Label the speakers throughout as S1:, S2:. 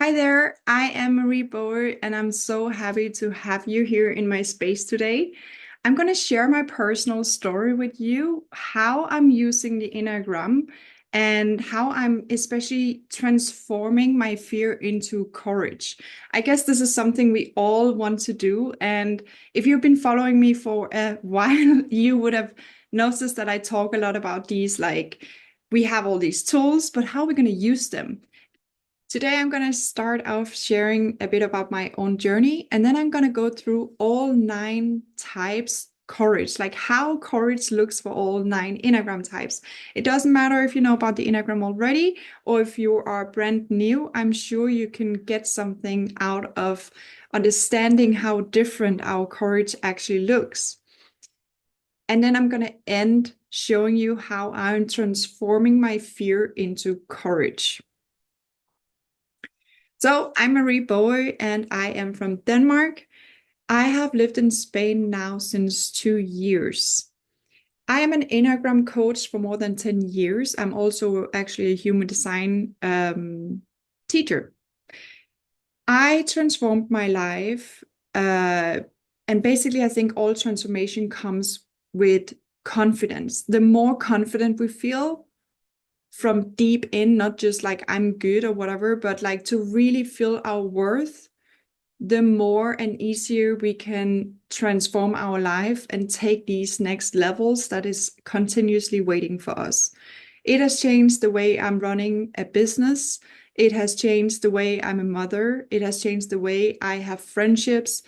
S1: Hi there, I am Marie Boer, and I'm so happy to have you here in my space today. I'm going to share my personal story with you, how I'm using the Enneagram, and how I'm especially transforming my fear into courage. I guess this is something we all want to do. And if you've been following me for a while, you would have noticed that I talk a lot about these, like we have all these tools, but how are we going to use them? Today, I'm going to start off sharing a bit about my own journey, and then I'm going to go through all nine types courage, like how courage looks for all nine Enneagram types. It doesn't matter if you know about the Enneagram already or if you are brand new. I'm sure you can get something out of understanding how different our courage actually looks. And then I'm going to end showing you how I'm transforming my fear into courage. So I'm Marie Boer and I am from Denmark. I have lived in Spain now since 2 years. I am an Enneagram coach for more than 10 years. I'm also actually a human design teacher. I transformed my life. And basically, I think all transformation comes with confidence. The more confident we feel, from deep in, not just like I'm good or whatever, but like to really feel our worth, the more and easier we can transform our life and take these next levels that is continuously waiting for us. It has changed the way I'm running a business. It has changed the way I'm a mother. It has changed the way I have friendships.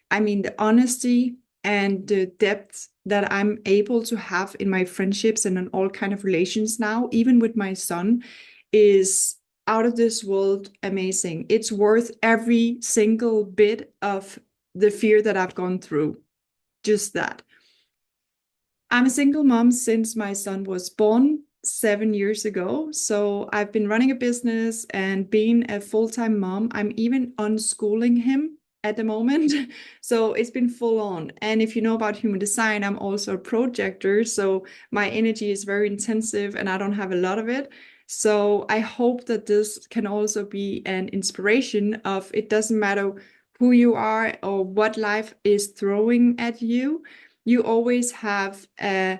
S1: I mean, the honesty and the depth that I'm able to have in my friendships and in all kind of relations now, even with my son, is out of this world amazing. It's worth every single bit of the fear that I've gone through. Just that. I'm a single mom since my son was born 7 years ago. So I've been running a business and being a full-time mom. I'm even unschooling him at the moment. So it's been full on. And if you know about human design, I'm also a projector. So my energy is very intensive and I don't have a lot of it. So I hope that this can also be an inspiration of it doesn't matter who you are or what life is throwing at you, you always have an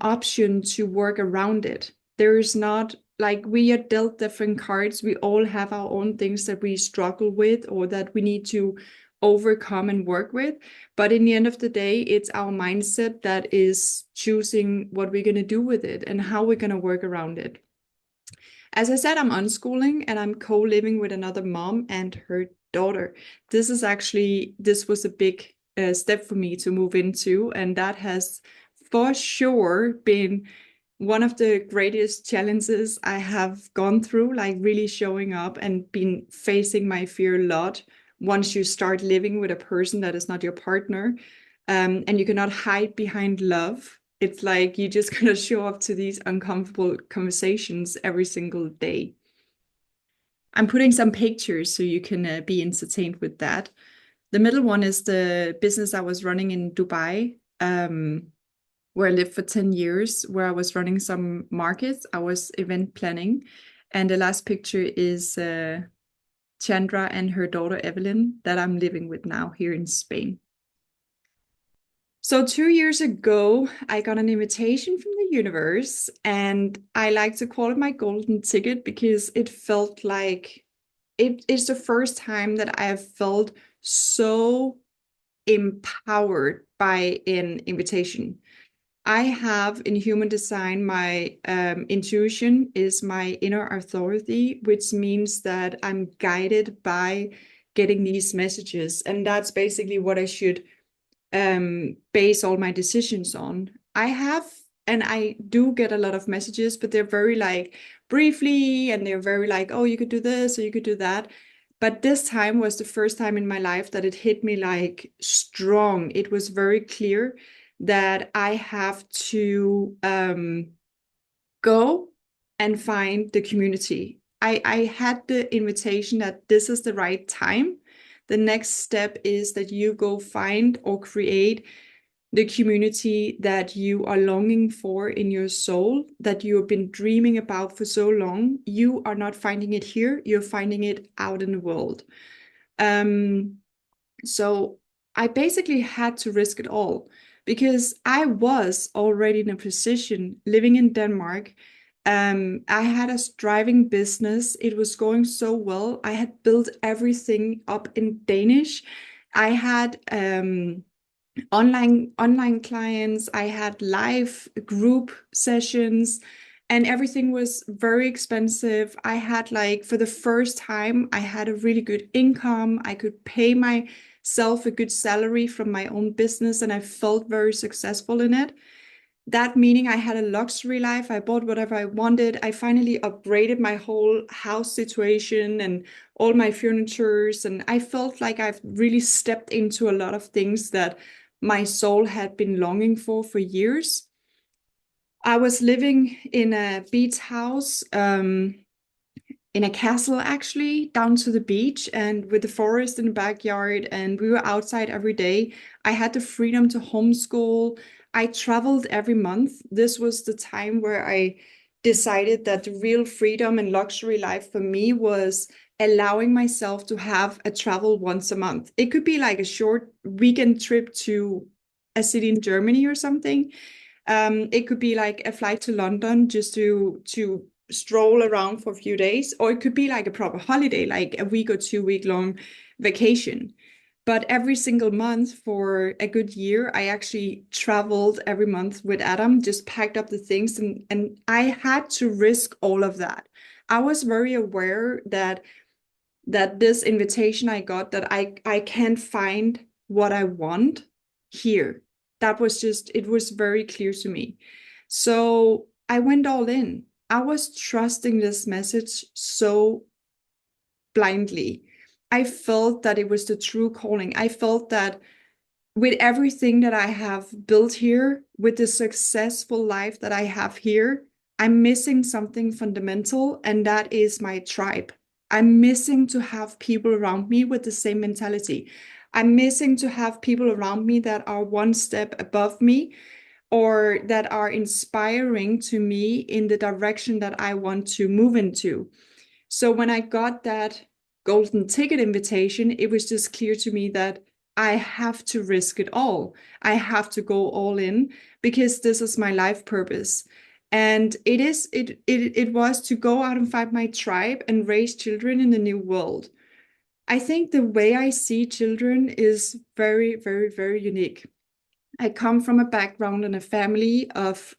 S1: option to work around it. There is not like we are dealt different cards. We all have our own things that we struggle with or that we need to overcome and work with. But in the end of the day, it's our mindset that is choosing what we're going to do with it and how we're going to work around it. As I said, I'm unschooling and I'm co-living with another mom and her daughter. This was a big step for me to move into, and that has for sure been one of the greatest challenges I have gone through, like really showing up and been facing my fear a lot once you start living with a person that is not your partner. And you cannot hide behind love. It's like you just gonna show up to these uncomfortable conversations every single day. I'm putting some pictures so you can be entertained with that. The middle one is the business I was running in Dubai, where I lived for 10 years, where I was running some markets. I was event planning. And the last picture is Chandra and her daughter Evelyn that I'm living with now here in Spain. So 2 years ago, I got an invitation from the universe, and I like to call it my golden ticket because it felt like it is the first time that I have felt so empowered by an invitation. I have in human design, my intuition is my inner authority, which means that I'm guided by getting these messages. And that's basically what I should base all my decisions on. And I do get a lot of messages, but they're very like briefly, and they're very like, oh, you could do this or you could do that. But this time was the first time in my life that it hit me like strong. It was very clear that I have to go and find the community. I had the invitation that this is the right time. The next step is that you go find or create the community that you are longing for in your soul, that you have been dreaming about for so long, you are not finding it here, you're finding it out in the world. Um, so I basically had to risk it all because I was already in a position living in Denmark. I had a thriving business. It was going so well. I had built everything up in Danish. I had online clients. I had live group sessions, and everything was very expensive. I had, like, for the first time, I had a really good income. I could pay myself a good salary from my own business, and I felt very successful in it. That meaning I had a luxury life. I bought whatever I wanted. I finally upgraded my whole house situation and all my furnitures. And I felt like I've really stepped into a lot of things that my soul had been longing for years. I was living in a beach house, in a castle, actually, down to the beach and with the forest in the backyard. And we were outside every day. I had the freedom to homeschool. I traveled every month. This was the time where I decided that the real freedom and luxury life for me was allowing myself to have a travel once a month. It could be like a short weekend trip to a city in Germany or something. It could be like a flight to London just to stroll around for a few days, or it could be like a proper holiday, like a week or 2 week long vacation. But every single month for a good year, I actually traveled every month with Adam, just packed up the things, and I had to risk all of that. I was very aware that this invitation I got, that I can't find what I want here. That was just, it was very clear to me. So I went all in. I was trusting this message so blindly. I felt that it was the true calling. I felt that with everything that I have built here, with the successful life that I have here, I'm missing something fundamental, and that is my tribe. I'm missing to have people around me with the same mentality. I'm missing to have people around me that are one step above me, or that are inspiring to me in the direction that I want to move into. So when I got that golden ticket invitation, it was just clear to me that I have to risk it all. I have to go all in because this is my life purpose. And it was to go out and find my tribe and raise children in the new world. I think the way I see children is very, very, very unique. I come from a background and a family of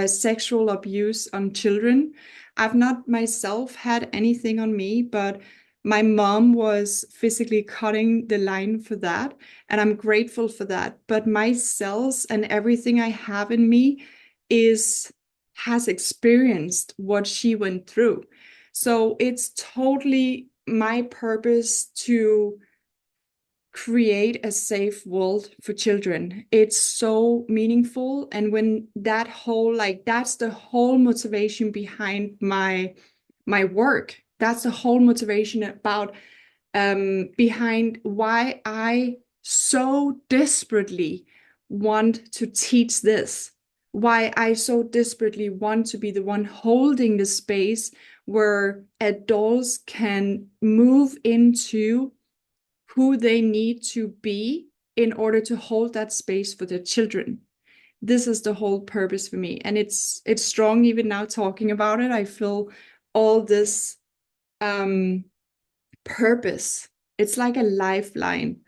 S1: sexual abuse on children. I've not myself had anything on me, but my mom was physically cutting the line for that, and I'm grateful for that. But my cells and everything I have in me is has experienced what she went through. So it's totally my purpose to create a safe world for children. It's so meaningful. And when that whole, like, that's the whole motivation behind my work. That's the whole motivation about behind why I so desperately want to teach this, why I so desperately want to be the one holding the space where adults can move into who they need to be in order to hold that space for their children. This is the whole purpose for me, and it's strong. Even now talking about it, I feel all this purpose. It's like a lifeline.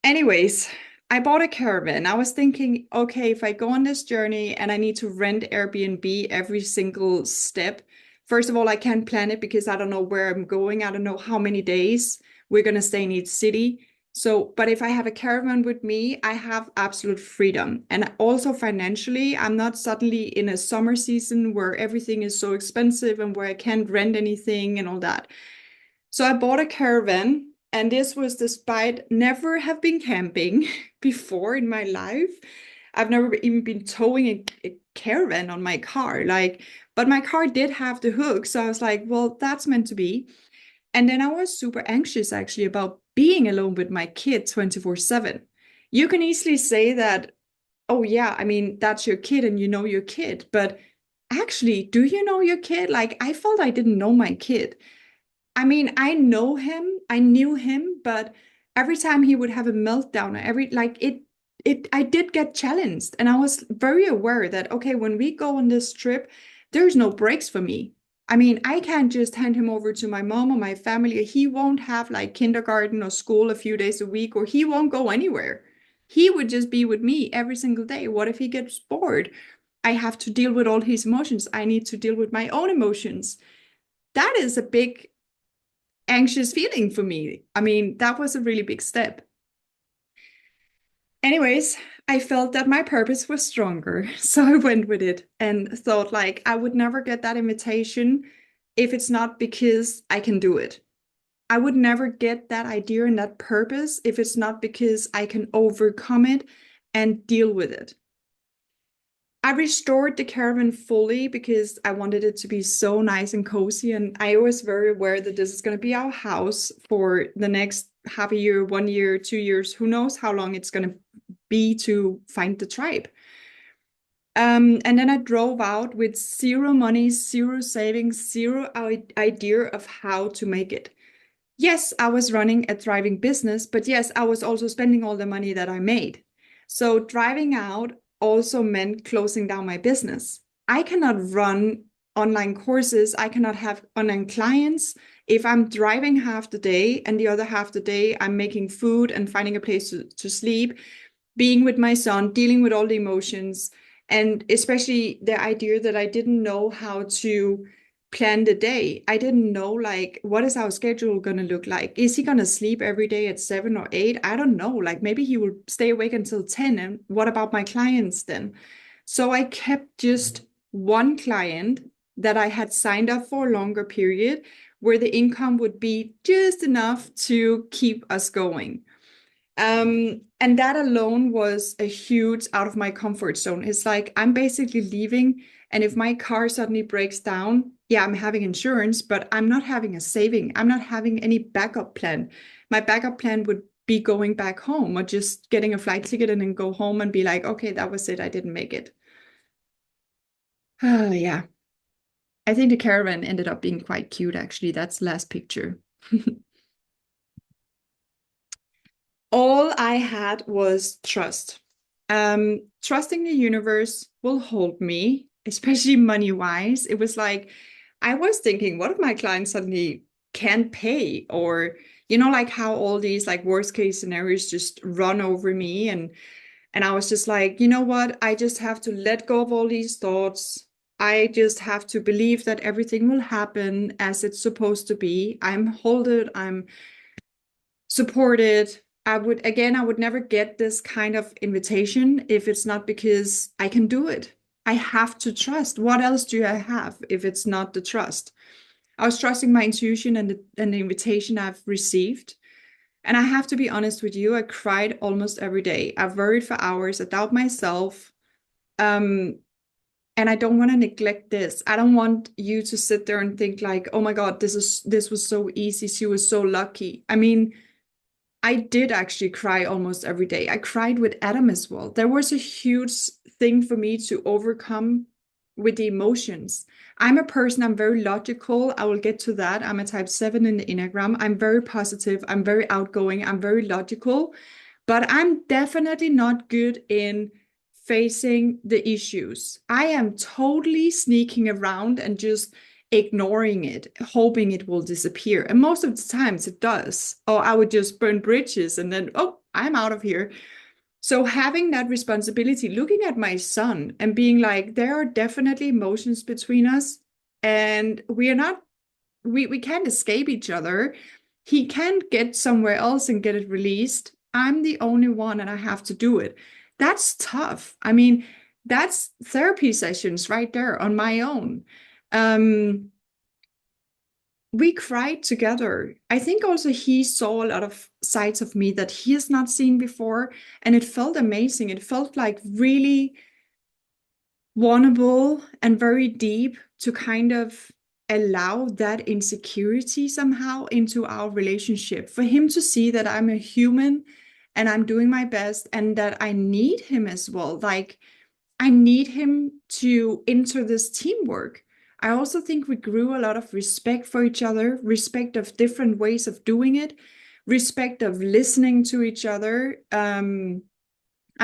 S1: Anyways, I bought a caravan. I was thinking, okay, if I go on this journey and I need to rent Airbnb every single step, first of all, I can't plan it because I don't know where I'm going. I don't know how many days we're going to stay in each city. So, but if I have a caravan with me, I have absolute freedom. And also financially, I'm not suddenly in a summer season where everything is so expensive and where I can't rent anything and all that. So I bought a caravan, and this was despite never have been camping before in my life. I've never even been towing a caravan on my car, like, but my car did have the hook, so I was like, well, that's meant to be. And then I was super anxious actually about being alone with my kid 24/7. You can easily say that, oh, yeah, I mean, that's your kid and you know your kid. But actually, do you know your kid? Like, I felt I didn't know my kid. I mean, I know him, I knew him, but every time he would have a meltdown, I did get challenged. And I was very aware that, okay, when we go on this trip, there's no breaks for me. I mean, I can't just hand him over to my mom or my family. He won't have like kindergarten or school a few days a week, or he won't go anywhere. He would just be with me every single day. What if he gets bored? I have to deal with all his emotions. I need to deal with my own emotions. That is a big anxious feeling for me. I mean, that was a really big step. Anyways, I felt that my purpose was stronger. So I went with it and thought like I would never get that invitation if it's not because I can do it. I would never get that idea and that purpose if it's not because I can overcome it and deal with it. I restored the caravan fully because I wanted it to be so nice and cozy. And I was very aware that this is going to be our house for the next half a year, 1 year, 2 years. Who knows how long it's going to be to find the tribe. And then I drove out with zero money, zero savings, zero idea of how to make it. Yes, I was running a thriving business, but yes, I was also spending all the money that I made. So driving out also meant closing down my business. I cannot run online courses. I cannot have online clients if I'm driving half the day and the other half the day I'm making food and finding a place to sleep, being with my son, dealing with all the emotions, and especially the idea that I didn't know how to plan the day. I didn't know like what is our schedule going to look like? Is he going to sleep every day at 7 or 8? I don't know. Like maybe he will stay awake until 10. And what about my clients then? So I kept just one client that I had signed up for a longer period where the income would be just enough to keep us going. And that alone was a huge out of my comfort zone. It's like I'm basically leaving, and if my car suddenly breaks down, yeah, I'm having insurance, but I'm not having a saving. I'm not having any backup plan. My backup plan would be going back home or just getting a flight ticket and then go home and be like, okay, that was it. I didn't make it. Yeah. I think the caravan ended up being quite cute, actually. That's the last picture. All I had was trust. Trusting the universe will hold me, especially money wise. It was like, I was thinking, what if my client suddenly can't pay? Or, like how all these like worst case scenarios just run over me. And I was just like, you know what? I just have to let go of all these thoughts. I just have to believe that everything will happen as it's supposed to be. I'm holded, I'm supported. I would never get this kind of invitation if it's not because I can do it. I have to trust. What else do I have if it's not the trust? I was trusting my intuition and the invitation I've received. And I have to be honest with you, I cried almost every day. I've worried for hours, I doubt myself. Um, and I don't want to neglect this. I don't want you to sit there and think like, oh my God, this was so easy. She was so lucky. I mean, I did actually cry almost every day. I cried with Adam as well. There was a huge thing for me to overcome with the emotions. I'm a person, I'm very logical. I will get to that. I'm a type 7 in the Enneagram. I'm very positive. I'm very outgoing. I'm very logical, but I'm definitely not good in facing the issues. I am totally sneaking around and just ignoring it, hoping it will disappear. And most of the times it does. Or I would just burn bridges and then, oh, I'm out of here. So having that responsibility, looking at my son and being like, there are definitely emotions between us, and we are not, we can't escape each other. He can't get somewhere else and get it released. I'm the only one and I have to do it. That's tough. I mean, that's therapy sessions right there on my own. Um, we cried together. I think also he saw a lot of sides of me that he has not seen before, and it felt amazing. It felt like really vulnerable and very deep to kind of allow that insecurity somehow into our relationship. For him to see that I'm a human and I'm doing my best, and that I need him as well. Like, I need him to enter this teamwork. I also think we grew a lot of respect for each other, respect of different ways of doing it, respect of listening to each other. I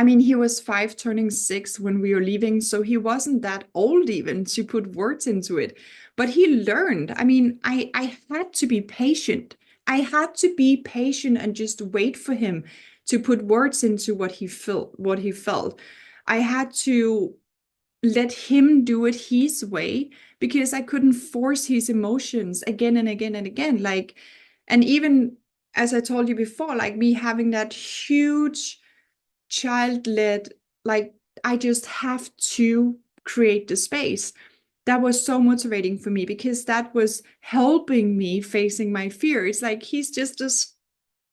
S1: mean, he was 5 turning 6 when we were leaving, so he wasn't that old even to put words into it. But he learned. I mean, I had to be patient. I had to be patient and just wait for him to put words into what he felt. I had to let him do it his way because I couldn't force his emotions again and again and again. Like, and even as I told you before, like me having that huge child led, like, I just have to create the space. That was so motivating for me because that was helping me facing my fear. It's like he's just this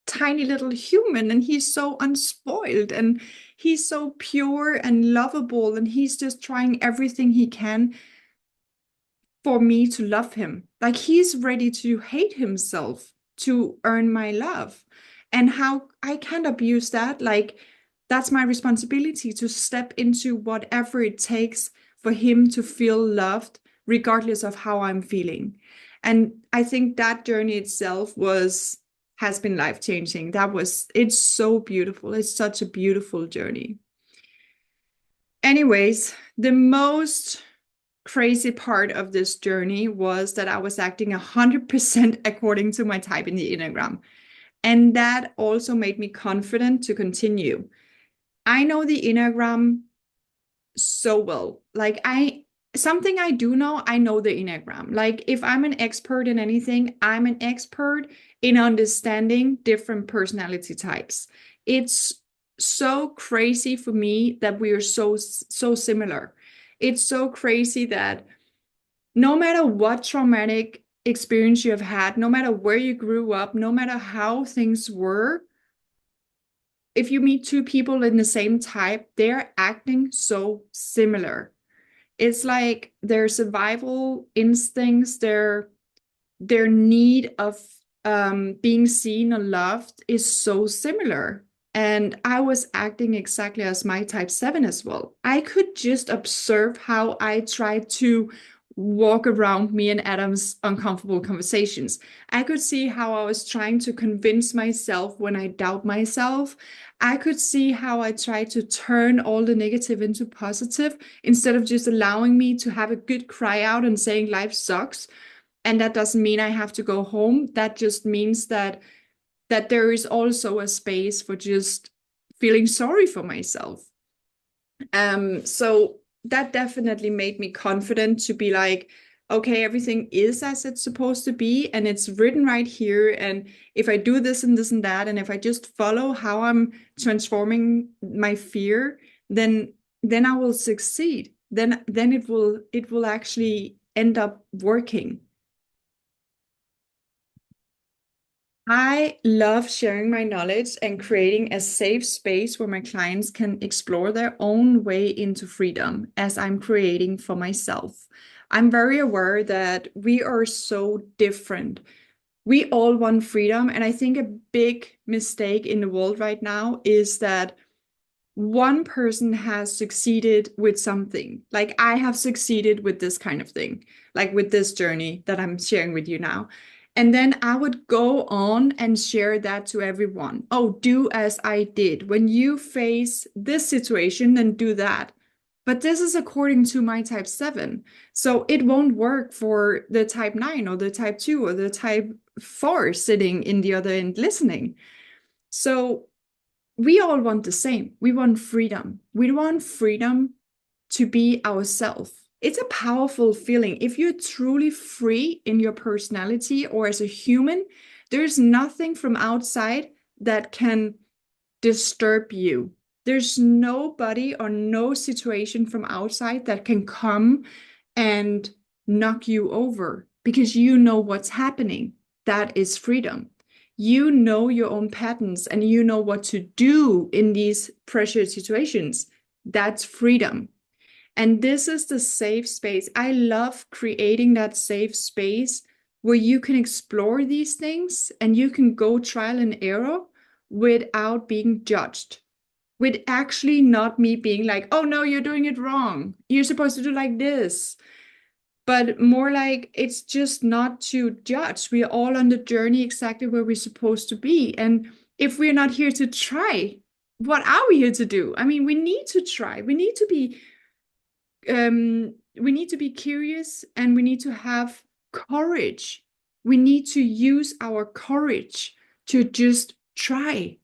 S1: tiny little human and he's so unspoiled and he's so pure and lovable and he's just trying everything he can for me to love him. Like he's ready to hate himself to earn my love. And how I can't abuse that. Like that's my responsibility to step into whatever it takes for him to feel loved, regardless of how I'm feeling. And I think that journey itself has been life changing. It's so beautiful. It's such a beautiful journey. Anyways, the most crazy part of this journey was that I was acting 100% according to my type in the Enneagram. And that also made me confident to continue. I know the Enneagram so well. Like something I do know, I know the Enneagram. Like if I'm an expert in anything, I'm an expert in understanding different personality types. It's so crazy for me that we are so similar. It's so crazy that no matter what traumatic experience you have had, no matter where you grew up, no matter how things were, if you meet two people in the same type, they're acting so similar. It's like their survival instincts, their need of being seen or loved is so similar. And I was acting exactly as my type 7 as well. I could just observe how I tried to walk around me and Adam's uncomfortable conversations. I could see how I was trying to convince myself when I doubt myself. I could see how I tried to turn all the negative into positive instead of just allowing me to have a good cry out and saying life sucks. And that doesn't mean I have to go home. That just means that there is also a space for just feeling sorry for myself. So that definitely made me confident to be like, okay, everything is as it's supposed to be, and it's written right here. And if I do this and this and that, and if I just follow how I'm transforming my fear, then I will succeed. Then it will actually end up working. I love sharing my knowledge and creating a safe space where my clients can explore their own way into freedom as I'm creating for myself. I'm very aware that we are so different. We all want freedom. And I think a big mistake in the world right now is that one person has succeeded with something. Like I have succeeded with this kind of thing, like with this journey that I'm sharing with you now. And then I would go on and share that to everyone. Oh, do as I did. When you face this situation, then do that. But this is according to my type 7. So it won't work for the type 9 or the type 2 or the type 4 sitting in the other end listening. So we all want the same. We want freedom. We want freedom to be ourselves. It's a powerful feeling. If you're truly free in your personality or as a human, there's nothing from outside that can disturb you. There's nobody or no situation from outside that can come and knock you over because you know what's happening. That is freedom. You know your own patterns and you know what to do in these pressure situations. That's freedom. And this is the safe space. I love creating that safe space where you can explore these things and you can go trial and error without being judged, with actually not me being like, oh no, you're doing it wrong. You're supposed to do like this. But more like it's just not to judge. We're all on the journey exactly where we're supposed to be. And if we're not here to try, what are we here to do? I mean, we need to try. We need to be curious, and we need to have courage. We need to use our courage to just try.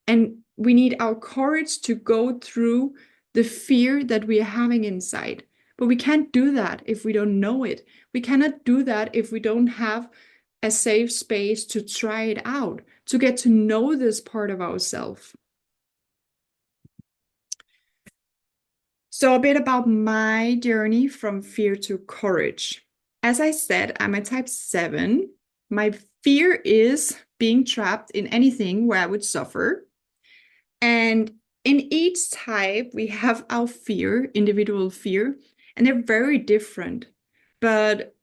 S1: And we need our courage to go through the fear that we are having inside. But we can't do that if we don't know it. We cannot do that if we don't have a safe space to try it out, to get to know this part of ourselves. So, a bit about my journey from fear to courage. As I said, I'm a type 7. My fear is being trapped in anything where I would suffer. And in each type, we have our fear, individual fear, and they're very different. But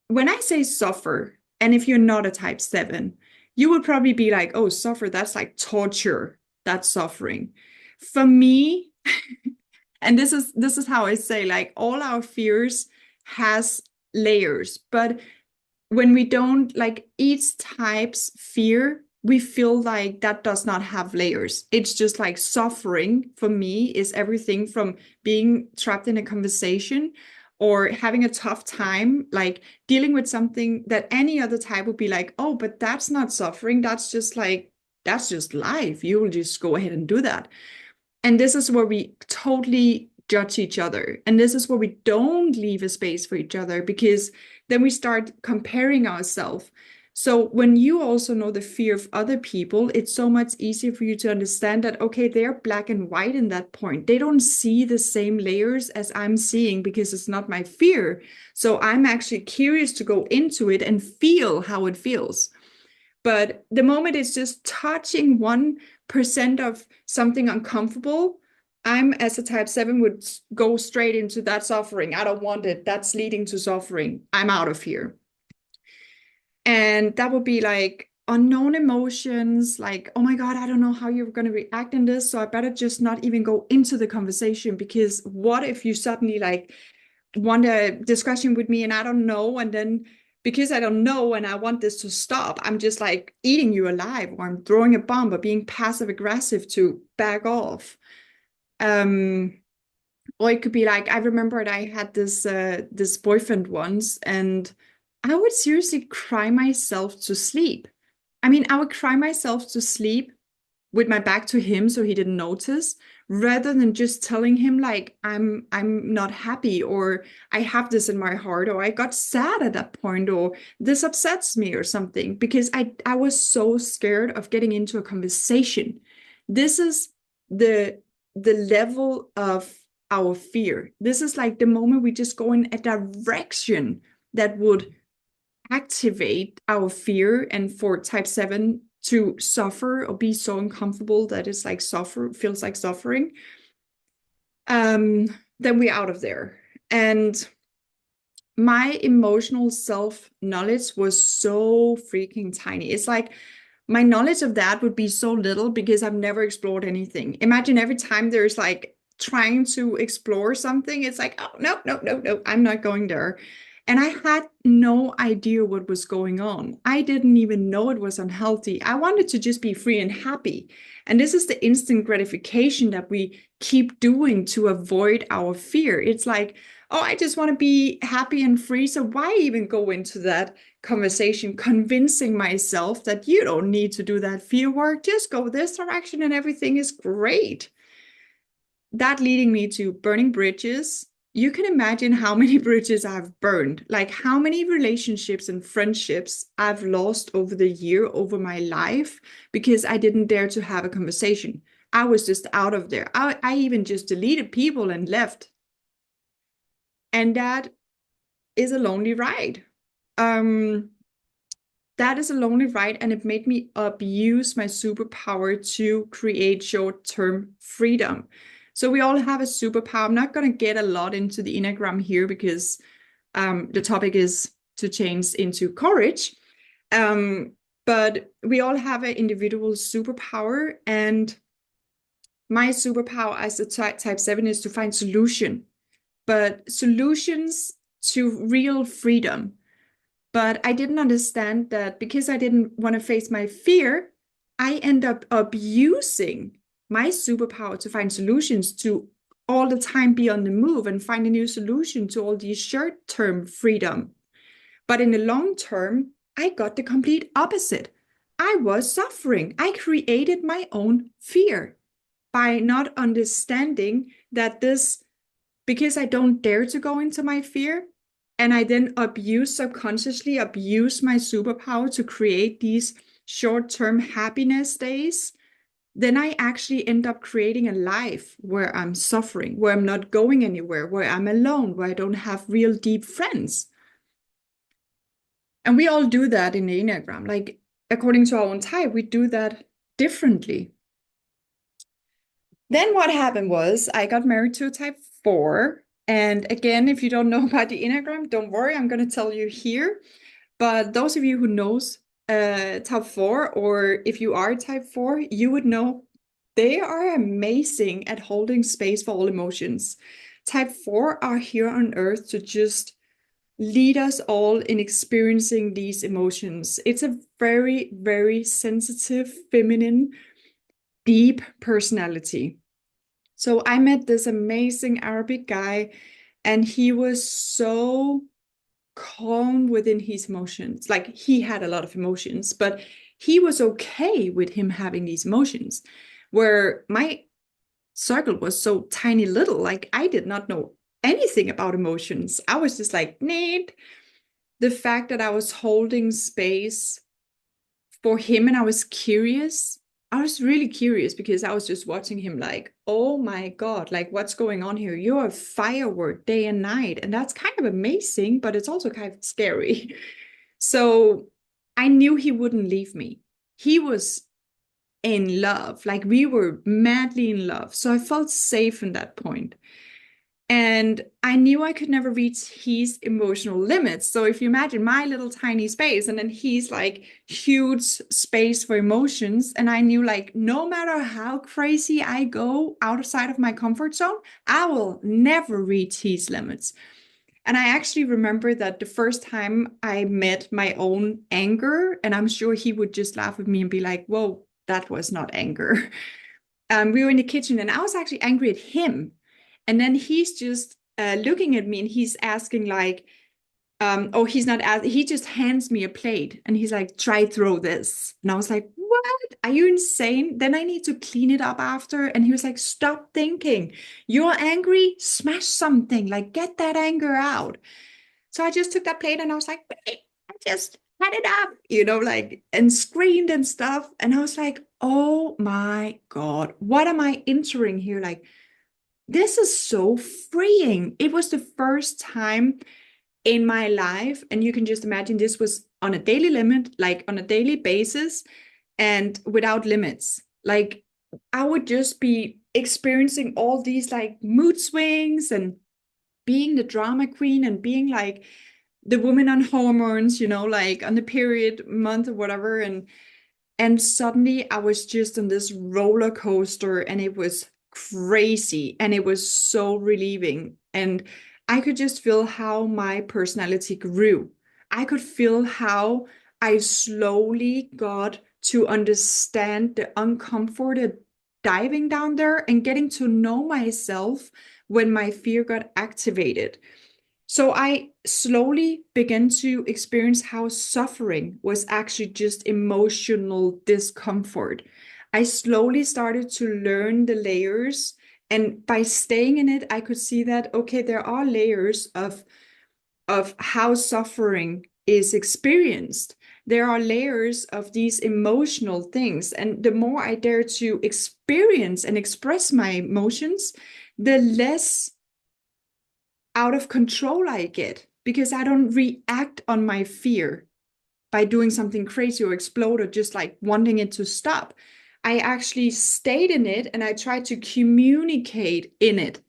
S1: when I say suffer, and if you're not a type 7, you would probably be like, oh, suffer, that's like torture, that's suffering. For me, and this is how I say, like, all our fears has layers, but when we don't, like, each type's fear, we feel like that does not have layers. It's just like suffering for me is everything from being trapped in a conversation or having a tough time, like dealing with something that any other type would be like, oh, but that's not suffering, that's just like, that's just life, you will just go ahead and do that. And this is where we totally judge each other. And this is where we don't leave a space for each other, because then we start comparing ourselves. So when you also know the fear of other people, it's so much easier for you to understand that, okay, they're black and white in that point. They don't see the same layers as I'm seeing because it's not my fear. So I'm actually curious to go into it and feel how it feels. But the moment it's just touching 1% of something uncomfortable, I'm, as a type 7, would go straight into that suffering. I don't want it. That's leading to suffering. I'm out of here. And that would be like unknown emotions, like, oh my God, I don't know how you're going to react in this. So I better just not even go into the conversation, because what if you suddenly like want a discussion with me and I don't know, and then because I don't know and I want this to stop, I'm just like eating you alive, or I'm throwing a bomb, or being passive aggressive to back off. Or it could be like, I remembered I had this boyfriend once, and I would seriously cry myself to sleep. I mean, I would cry myself to sleep with my back to him so he didn't notice, rather than just telling him like I'm not happy, or I have this in my heart, or I got sad at that point, or this upsets me or something, because I was so scared of getting into a conversation. This is the the level of our fear. This is like the moment we just go in a direction that would activate our fear, and for type 7 to suffer or be so uncomfortable that it's like feels like suffering, then we're out of there. And my emotional self knowledge was so freaking tiny. It's like my knowledge of that would be so little because I've never explored anything. Imagine every time there's like trying to explore something, it's like, oh, no, no, no, no, I'm not going there. And I had no idea what was going on. I didn't even know it was unhealthy. I wanted to just be free and happy. And this is the instant gratification that we keep doing to avoid our fear. It's like, oh, I just want to be happy and free. So why even go into that conversation, convincing myself that you don't need to do that fear work? Just go this direction and everything is great. That leading me to burning bridges. You can imagine how many bridges I've burned, like how many relationships and friendships I've lost over the year, over my life, because I didn't dare to have a conversation. I was just out of there. I even just deleted people and left. And that is a lonely ride. Um, that is a lonely ride, and it made me abuse my superpower to create short-term freedom. So we all have a superpower. I'm not going to get a lot into the Enneagram here because the topic is to change into courage. But we all have an individual superpower, and my superpower as a type 7 is to find solution, but solutions to real freedom. But I didn't understand that because I didn't want to face my fear, I end up abusing my superpower to find solutions, to all the time be on the move and find a new solution to all these short-term freedom. But in the long term, I got the complete opposite. I was suffering. I created my own fear by not understanding that this, because I don't dare to go into my fear, and I then subconsciously abuse my superpower to create these short-term happiness days, then I actually end up creating a life where I'm suffering, where I'm not going anywhere, where I'm alone, where I don't have real deep friends. And we all do that in the Enneagram. Like, according to our own type, we do that differently. Then what happened was I got married to a type 4. And again, if you don't know about the Enneagram, don't worry, I'm going to tell you here. But those of you who knows type 4, or if you are type 4, you would know they are amazing at holding space for all emotions. Type 4 are here on earth to just lead us all in experiencing these emotions. It's a very, very sensitive, feminine, deep personality. So I met this amazing Arabic guy, and he was so calm within his emotions. Like, he had a lot of emotions, but he was okay with him having these emotions. Where my circle was so tiny little, like I did not know anything about emotions. I was just like, need the fact that I was holding space for him and I was curious. I was really curious because I was just watching him like, oh my God, like what's going on here? You're a firework day and night. And that's kind of amazing, but it's also kind of scary. So I knew he wouldn't leave me. He was in love, like we were madly in love. So I felt safe in that point. And I knew I could never reach his emotional limits. So if you imagine my little tiny space, and then he's like huge space for emotions. And I knew like no matter how crazy I go outside of my comfort zone, I will never reach his limits. And I actually remember that the first time I met my own anger, and I'm sure he would just laugh at me and be like, whoa, that was not anger. We were in the kitchen and I was actually angry at him. And then he's just looking at me and he's asking like, oh, he's not he just hands me a plate and he's like, try throw this. And I was like, what? Are you insane? Then I need to clean it up after. And he was like, stop thinking. You're angry, smash something, like get that anger out. So I just took that plate and I was like, I just had it up, like, and screamed and stuff. And I was like, oh my God, what am I entering here? Like, this is so freeing. It was the first time in my life. And you can just imagine this was on a daily limit, like on a daily basis and without limits. Like, I would just be experiencing all these like mood swings and being the drama queen and being like the woman on hormones, like on the period month or whatever. And suddenly I was just on this roller coaster and it was crazy and it was so relieving. And I could just feel how my personality grew. I could feel how I slowly got to understand the uncomforted diving down there and getting to know myself when my fear got activated. So I slowly began to experience how suffering was actually just emotional discomfort. I slowly started to learn the layers. And by staying in it, I could see that, okay, there are layers of how suffering is experienced. There are layers of these emotional things. And the more I dare to experience and express my emotions, the less out of control I get, because I don't react on my fear by doing something crazy or explode or just like wanting it to stop. I actually stayed in it and I tried to communicate in it.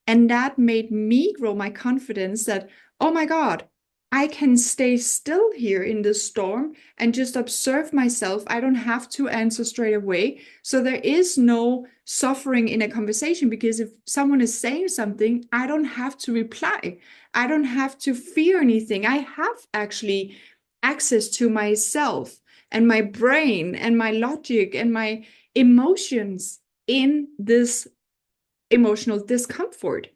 S1: And that made me grow my confidence that, oh my God, I can stay still here in the storm and just observe myself. I don't have to answer straight away. So there is no suffering in a conversation, because if someone is saying something, I don't have to reply. I don't have to fear anything. I have actually access to myself and my brain and my logic and my emotions in this emotional discomfort.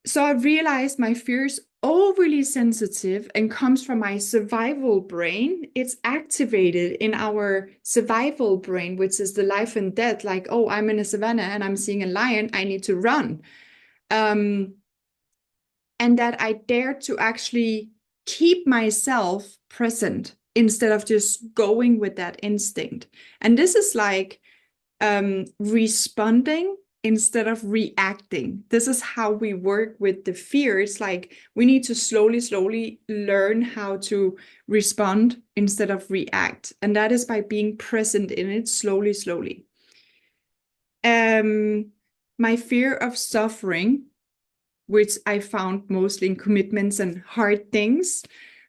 S1: So I realized my fear is overly sensitive and comes from my survival brain. It's activated in our survival brain, which is the life and death. Like, oh, I'm in a savannah and I'm seeing a lion, I need to run. And that I dare to actually keep myself present instead of just going with that instinct. And this is like responding instead of reacting. This is how we work with the fear. It's like we need to slowly learn how to respond instead of react. And that is by being present in it slowly. My fear of suffering, which I found mostly in commitments and hard things,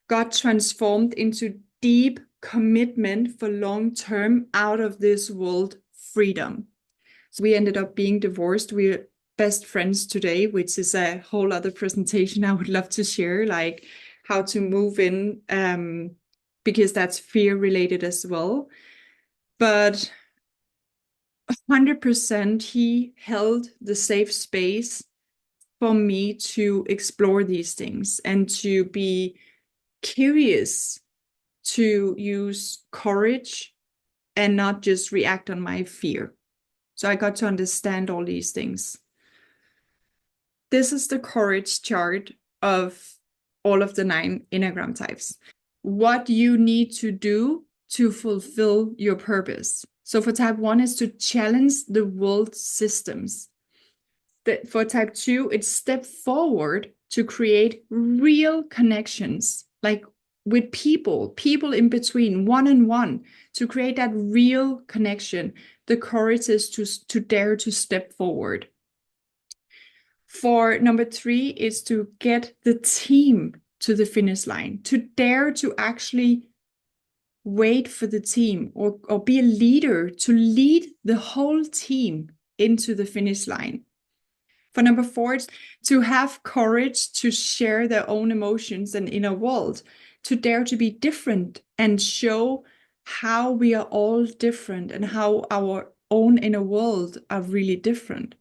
S1: got transformed into deep commitment for long-term out of this world freedom. So we ended up being divorced. We're best friends today, which is a whole other presentation I would love to share, like how to move in, because that's fear related as well. But 100% he held the safe space for me to explore these things and to be curious, to use courage and not just react on my fear. So I got to understand all these things. This is the courage chart of all of the 9 Enneagram types. What you need to do to fulfill your purpose. So for type 1 is to challenge the world systems. For type 2, it's step forward to create real connections, like with people in between, one-on-one, to create that real connection. The courage is to dare to step forward. For number 3 is to get the team to the finish line, to dare to actually wait for the team or be a leader, to lead the whole team into the finish line. For number 4, it's to have courage to share their own emotions and inner world, to dare to be different and show how we are all different and how our own inner world are really different.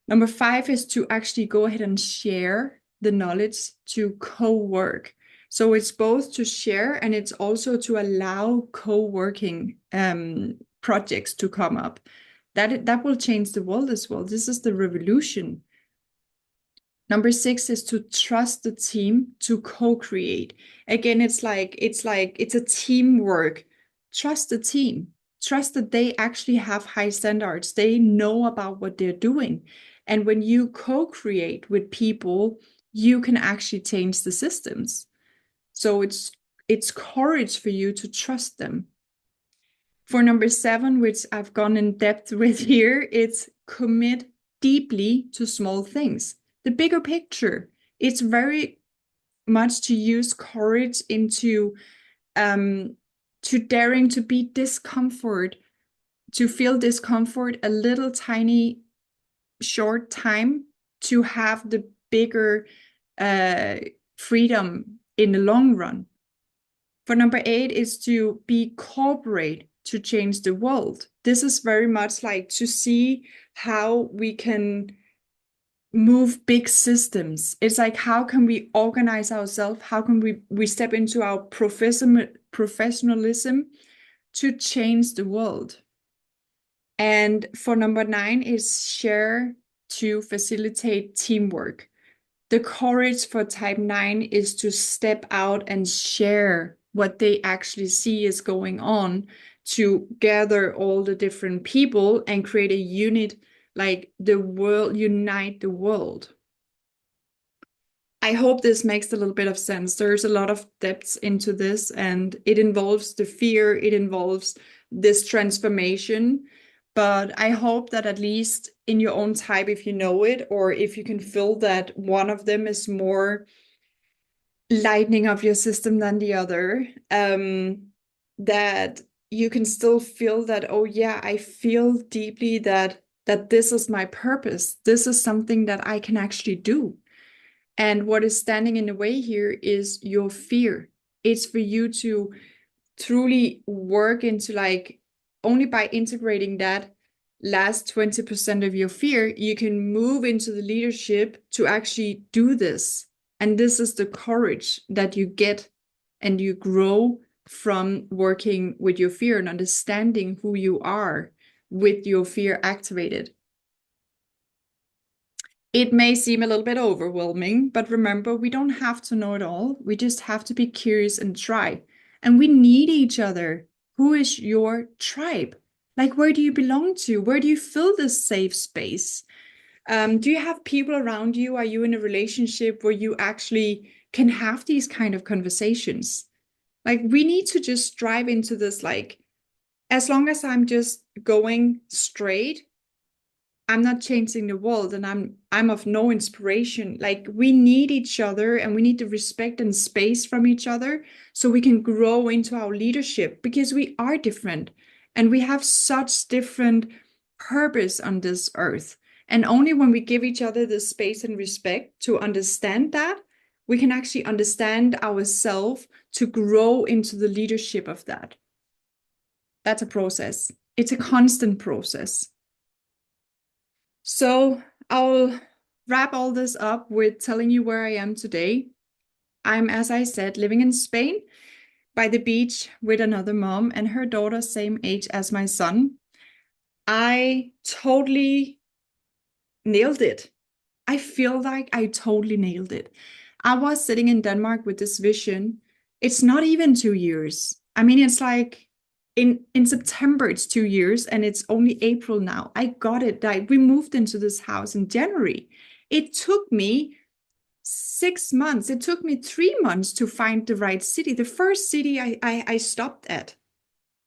S1: Number 5 is to actually go ahead and share the knowledge, to co-work. So it's both to share and it's also to allow co-working projects to come up. That will change the world as well. This is the revolution. Number 6 is to trust the team to co-create. Again, it's a teamwork. Trust the team. Trust that they actually have high standards. They know about what they're doing. And when you co-create with people, you can actually change the systems. So it's courage for you to trust them. For number 7, which I've gone in depth with here, it's commit deeply to small things. The bigger picture. It's very much to use courage into to daring to be discomfort, to feel discomfort a little tiny short time, to have the bigger freedom in the long run. For number 8 is to be corporate to change the world. This is very much like to see how we can move big systems. It's like, how can we organize ourselves? How can we step into our professionalism to change the world? And for number 9 is share to facilitate teamwork. The courage for type 9 is to step out and share what they actually see is going on, to gather all the different people and create a unit, like the world, unite the world. I hope this makes a little bit of sense. There's a lot of depths into this, and it involves the fear, it involves this transformation. But I hope that at least in your own type, if you know it, or if you can feel that one of them is more lightening of your system than the other. That you can still feel that, oh yeah, I feel deeply that this is my purpose. This is something that I can actually do. And what is standing in the way here is your fear. It's for you to truly work into, like, only by integrating that last 20% of your fear, you can move into the leadership to actually do this. And this is the courage that you get and you grow from working with your fear and understanding who you are with your fear activated. It may seem a little bit overwhelming, but remember, we don't have to know it all. We just have to be curious and try. And we need each other. Who is your tribe? Like, where do you belong to? Where do you feel this safe space? Do you have people around you? Are you in a relationship where you actually can have these kind of conversations? Like, we need to just drive into this, like, as long as I'm just going straight, I'm not changing the world and I'm of no inspiration. Like, we need each other and we need the respect and space from each other so we can grow into our leadership, because we are different and we have such different purpose on this earth. And only when we give each other the space and respect to understand that, we can actually understand ourselves to grow into the leadership of that. That's a process. It's a constant process. So I'll wrap all this up with telling you where I am today. I'm, as I said, living in Spain by the beach with another mom and her daughter, same age as my son. I totally nailed it. I feel like I totally nailed it. I was sitting in Denmark with this vision. It's not even 2 years. I mean, it's like in September, it's 2 years, and it's only April now. I got it. Like, we moved into this house in January. It took me 6 months. It took me 3 months to find the right city. The first city I stopped at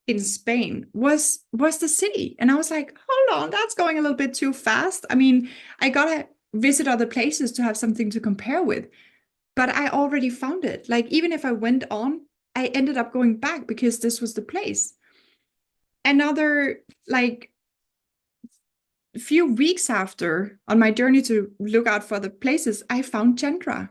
S1: in Spain was the city. And I was like, hold on, that's going a little bit too fast. I mean, I gotta visit other places to have something to compare with. But I already found it. Like, even if I went on, I ended up going back because this was the place. Another, like, few weeks after, on my journey to look out for the places, I found Chandra.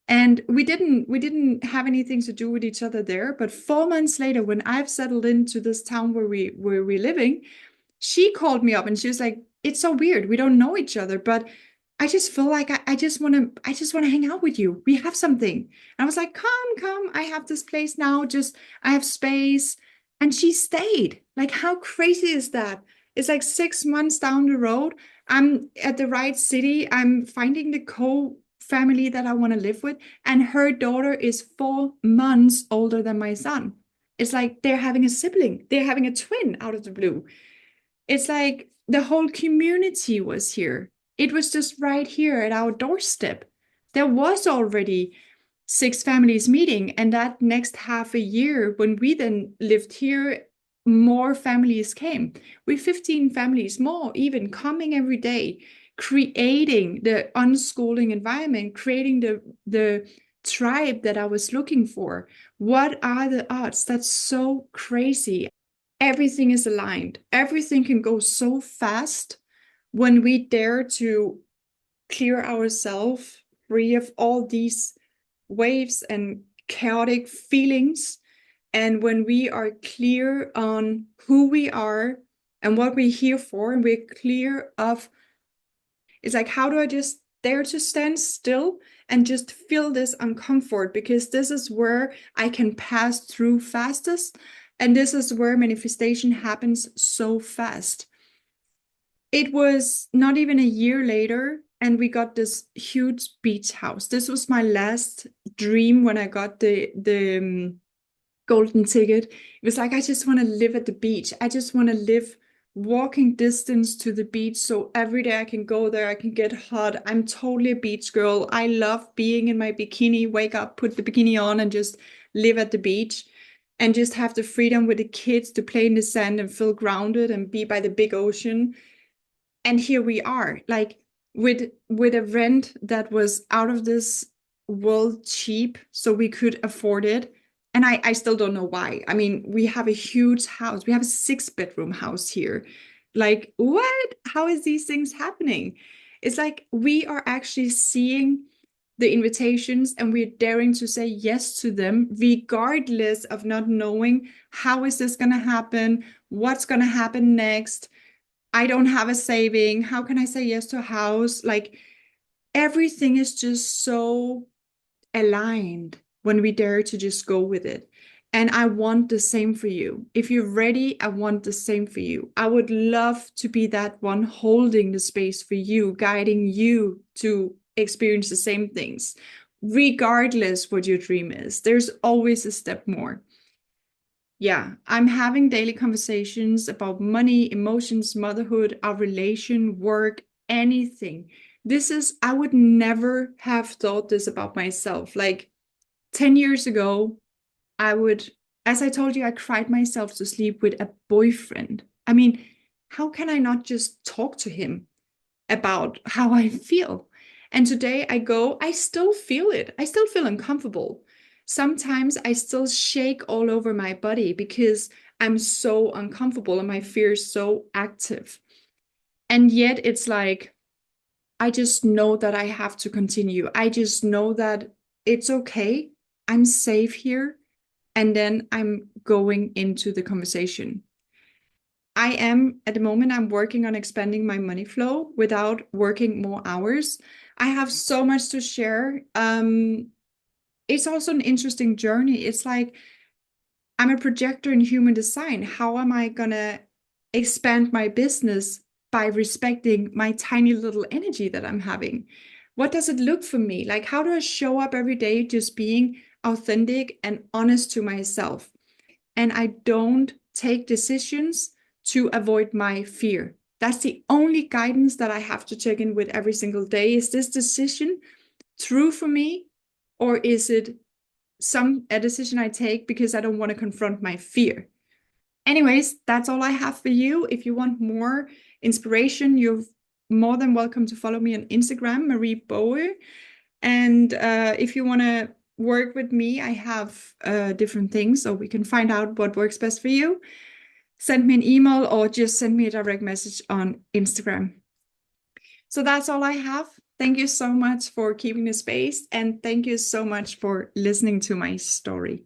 S1: And we didn't have anything to do with each other there. But 4 months later, when I've settled into this town where we're living, she called me up and she was like, it's so weird. We don't know each other, but I just feel like I just want to hang out with you. We have something. And I was like, come. I have this place now. Just, I have space. And she stayed. Like, how crazy is that? It's like 6 months down the road. I'm at the right city. I'm finding the co-family that I want to live with. And her daughter is 4 months older than my son. It's like they're having a sibling. They're having a twin out of the blue. It's like the whole community was here. It was just right here at our doorstep. There was already 6 families meeting, and that next half a year, when we then lived here, more families came. We 15 families more, even coming every day, creating the unschooling environment, creating the tribe that I was looking for. What are the odds? That's so crazy. Everything is aligned. Everything can go so fast when we dare to clear ourselves free of all these waves and chaotic feelings. And when we are clear on who we are and what we're here for, and we're clear of, it's like, how do I just dare to stand still and just feel this uncomfort? Because this is where I can pass through fastest. And this is where manifestation happens so fast. It was not even a year later, and we got this huge beach house. This was my last dream when I got the golden ticket. It was like, I just want to live at the beach. I just want to live walking distance to the beach. So every day I can go there, I can get hot. I'm totally a beach girl. I love being in my bikini, wake up, put the bikini on, and just live at the beach and just have the freedom with the kids to play in the sand and feel grounded and be by the big ocean. And here we are, like, with a rent that was out of this world cheap so we could afford it. And I still don't know why. I mean, we have a huge house. We have a 6 bedroom house here. Like, what? How is these things happening? It's like we are actually seeing the invitations and we're daring to say yes to them, regardless of not knowing how is this going to happen, what's going to happen next. I don't have a saving. How can I say yes to a house? Like everything is just so aligned when we dare to just go with it. And I want the same for you. If you're ready, I want the same for you. I would love to be that one holding the space for you, guiding you to experience the same things. Regardless what your dream is, there's always a step more. Yeah, I'm having daily conversations about money, emotions, motherhood, our relation, work, anything. I would never have thought this about myself. Like 10 years ago, I would, as I told you, I cried myself to sleep with a boyfriend. I mean, how can I not just talk to him about how I feel? And today I still feel it. I still feel uncomfortable. Sometimes I still shake all over my body because I'm so uncomfortable and my fear is so active. And yet it's like, I just know that I have to continue. I just know that it's okay. I'm safe here. And then I'm going into the conversation. At the moment, I'm working on expanding my money flow without working more hours. I have so much to share. It's also an interesting journey. It's like I'm a projector in human design. How am I going to expand my business by respecting my tiny little energy that I'm having? What does it look for me? Like, how do I show up every day just being authentic and honest to myself? And I don't take decisions to avoid my fear. That's the only guidance that I have to check in with every single day. Is this decision true for me? Or is it a decision I take because I don't want to confront my fear? Anyways, that's all I have for you. If you want more inspiration, you're more than welcome to follow me on Instagram, Marie Boer. And if you want to work with me, I have different things so we can find out what works best for you. Send me an email or just send me a direct message on Instagram. So that's all I have. Thank you so much for keeping the space and thank you so much for listening to my story.